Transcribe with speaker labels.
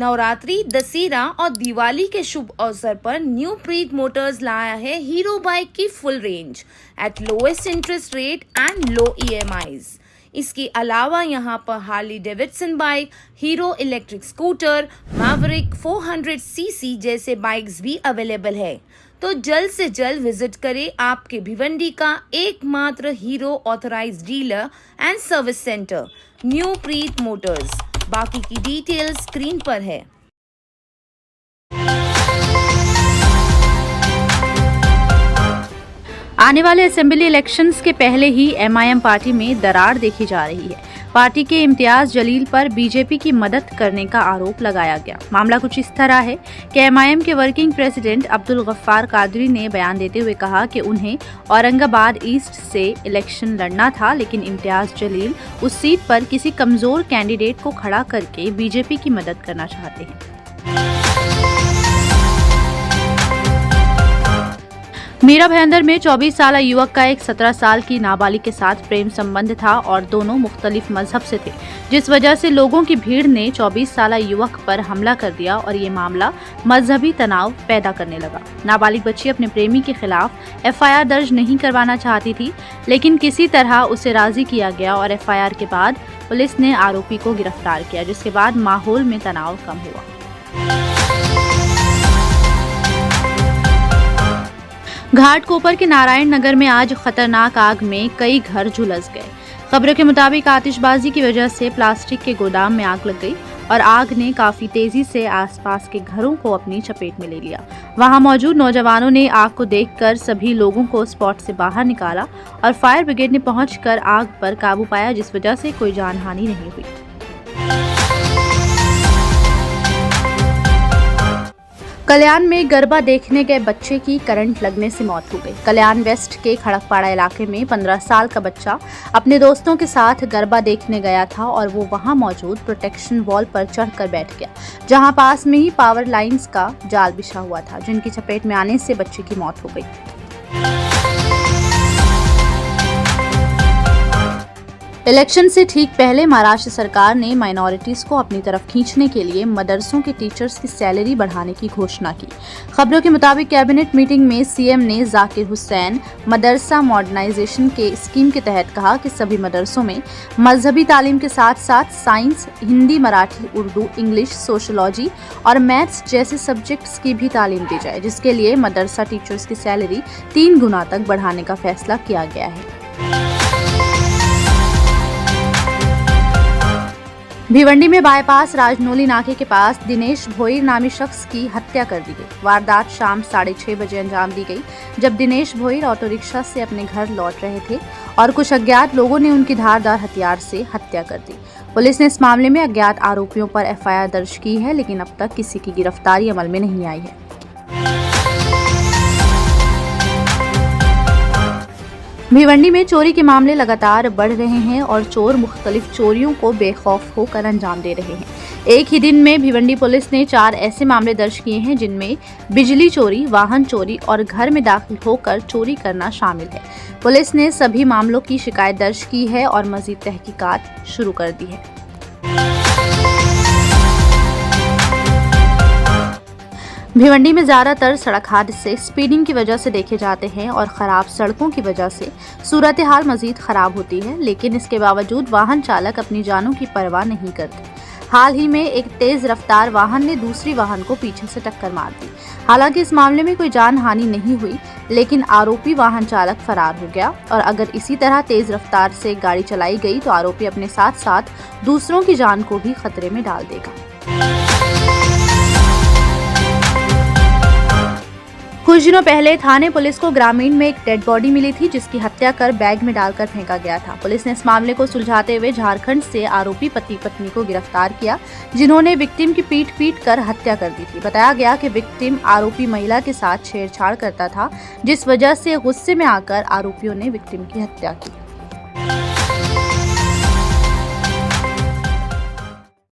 Speaker 1: नवरात्रि, दशहरा और दिवाली के शुभ अवसर पर न्यू प्रीत मोटर्स लाया है हीरो बाइक की full range at lowest interest rate and low EMIs। इसके अलावा यहां पर Harley Davidson bike, hero electric scooter, Maverick 400cc जैसे बाइक्स भी अवेलेबल है। तो जल्द से जल्द विजिट करें आपके भिवंडी का एकमात्र hero authorised dealer and service centre new Preet Motors. बाकी की डिटेल स्क्रीन पर है।
Speaker 2: आने वाले असेंबली इलेक्शंस के पहले ही MIM पार्टी में दरार देखी जा रही है। पार्टी के इम्तियाज जलील पर बीजेपी की मदद करने का आरोप लगाया गया। मामला कुछ इस तरह है कि MIM के वर्किंग प्रेसिडेंट अब्दुल गफ्फार कादरी ने बयान देते हुए कहा कि उन्हें औरंगाबाद ईस्ट से इलेक्शन लड़ना था, लेकिन इम्तियाज जलील उस सीट पर किसी कमजोर कैंडिडेट को खड़ा करके बीजेपी की मदद करना चाहते हैं। मीरा भयंदर में 24 साल युवक का एक 17 साल की नाबालिग के साथ प्रेम संबंध था और दोनों मुख्तलिफ मजहब से थे, जिस वजह से लोगों की भीड़ ने 24 साल युवक पर हमला कर दिया और ये मामला मजहबी तनाव पैदा करने लगा। नाबालिग बच्ची अपने प्रेमी के खिलाफ FIR दर्ज नहीं करवाना चाहती थी, लेकिन किसी तरह उसे राजी किया गया और FIR के बाद पुलिस ने आरोपी को गिरफ्तार किया, जिसके बाद माहौल में तनाव कम हुआ। घाटकोपर के नारायण नगर में आज खतरनाक आग में कई घर झुलस गए। खबरों के मुताबिक आतिशबाजी की वजह से प्लास्टिक के गोदाम में आग लग गई और आग ने काफी तेजी से आसपास के घरों को अपनी चपेट में ले लिया। वहां मौजूद नौजवानों ने आग को देखकर सभी लोगों को स्पॉट से बाहर निकाला और फायर ब्रिगेड ने पहुंचकर आग पर काबू पाया, जिस वजह से कोई जानहानि नहीं हुई। कल्याण में गरबा देखने गए बच्चे की करंट लगने से मौत हो गई। कल्याण वेस्ट के खड़कपाड़ा इलाके में 15 साल का बच्चा अपने दोस्तों के साथ गरबा देखने गया था और वो वहां मौजूद प्रोटेक्शन वॉल पर चढ़कर बैठ गया, जहां पास में ही पावर लाइंस का जाल बिछा हुआ था, जिनकी चपेट में आने से बच्चे की मौत हो गई। इलेक्शन से ठीक पहले महाराष्ट्र सरकार ने माइनॉरिटीज को अपनी तरफ खींचने के लिए मदरसों के टीचर्स की सैलरी बढ़ाने की घोषणा की। खबरों के मुताबिक कैबिनेट मीटिंग में CM ने जाकिर हुसैन मदरसा मॉडर्नाइजेशन के स्कीम के तहत कहा कि सभी मदरसों में मजहबी तालीम के साथ साथ science, Hindi, Marathi, Urdu, English, sociology और मैथ्स जैसे सब्जेक्ट्स की भी तालीम दी जाए, जिसके लिए मदरसा टीचर्स की सैलरी 3 गुना तक बढ़ाने का फैसला किया गया है। भिवंडी में बाईपास राजनौली नाके के पास दिनेश भोईर नामी शख्स की हत्या कर दी गई। वारदात शाम 6:30 बजे अंजाम दी गई, जब दिनेश भोईर ऑटो रिक्शा से अपने घर लौट रहे थे और कुछ अज्ञात लोगों ने उनकी धारदार हथियार से हत्या कर दी। पुलिस ने इस मामले में अज्ञात आरोपियों पर FIR दर्ज की है, लेकिन अब तक किसी की गिरफ्तारी अमल में नहीं आई है। भिवंडी में चोरी के मामले लगातार बढ़ रहे हैं और चोर मुख्तलिफ चोरियों को बेखौफ होकर अंजाम दे रहे हैं। एक ही दिन में भिवंडी पुलिस ने 4 ऐसे मामले दर्ज किए हैं जिनमें बिजली चोरी, वाहन चोरी और घर में दाखिल होकर चोरी करना शामिल है। पुलिस ने सभी मामलों की शिकायत दर्ज की है और मजीद तहकीकात शुरू कर दी है। भिवंडी में ज्यादातर सड़क हादसे स्पीडिंग की वजह से देखे जाते हैं और खराब सड़कों की वजह से सूरत हाल मजीद खराब होती है, लेकिन इसके बावजूद वाहन चालक अपनी जानों की परवाह नहीं करते। हाल ही में एक तेज रफ्तार वाहन ने दूसरी वाहन को पीछे से टक्कर मार दी। हालांकि इस मामले में कोई जान हानि नहीं हुई, लेकिन आरोपी वाहन चालक फरार हो गया और अगर इसी तरह तेज रफ्तार से गाड़ी चलाई गई तो आरोपी अपने साथ साथ दूसरों की जान को भी खतरे में डाल देगा। कुछ दिनों पहले थाने पुलिस को ग्रामीण में एक डेड बॉडी मिली थी, जिसकी हत्या कर बैग में डालकर फेंका गया था। पुलिस ने इस मामले को सुलझाते हुए झारखंड से आरोपी पति पत्नी को गिरफ्तार किया, जिन्होंने विक्टिम की पीट कर हत्या कर दी थी। बताया गया कि विक्टिम आरोपी महिला के साथ छेड़छाड़ करता था, जिस वजह से गुस्से में आकर आरोपियों ने विक्टिम की हत्या की।